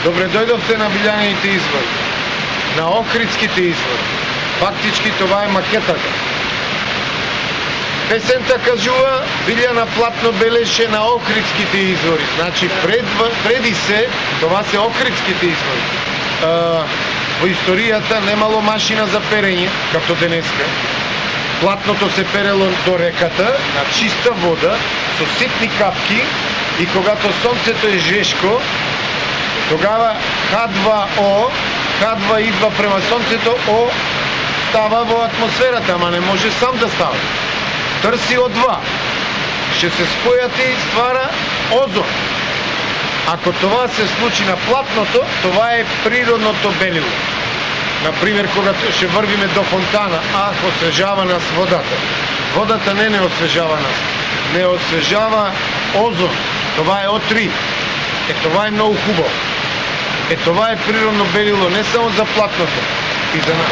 Добре дојдовте на Билјанините извори, на Охридските извори. Фактички това е макетата. Песента кажува Билјана платно белеше на Охридските извори. Значи преди се, това се Охридските извори. Во историјата немало машина за перење, като денеска. Платното се перело до реката, на чиста вода, со ситни капки, и когато сонцето е жешко, тогава H2O, H2 идва према сонцето, О става во атмосферата, ама не може сам да става. Търси O2. Ще се спојат и ствара озон. Ако това се случи на платното, това е природното белило. Например, когато ще вървиме до фонтана, освежава нас водата. Водата не освежава нас. Не освежава озон. Това е O3. Това е много хубаво. Това е природно белило не само за платното, и за нас.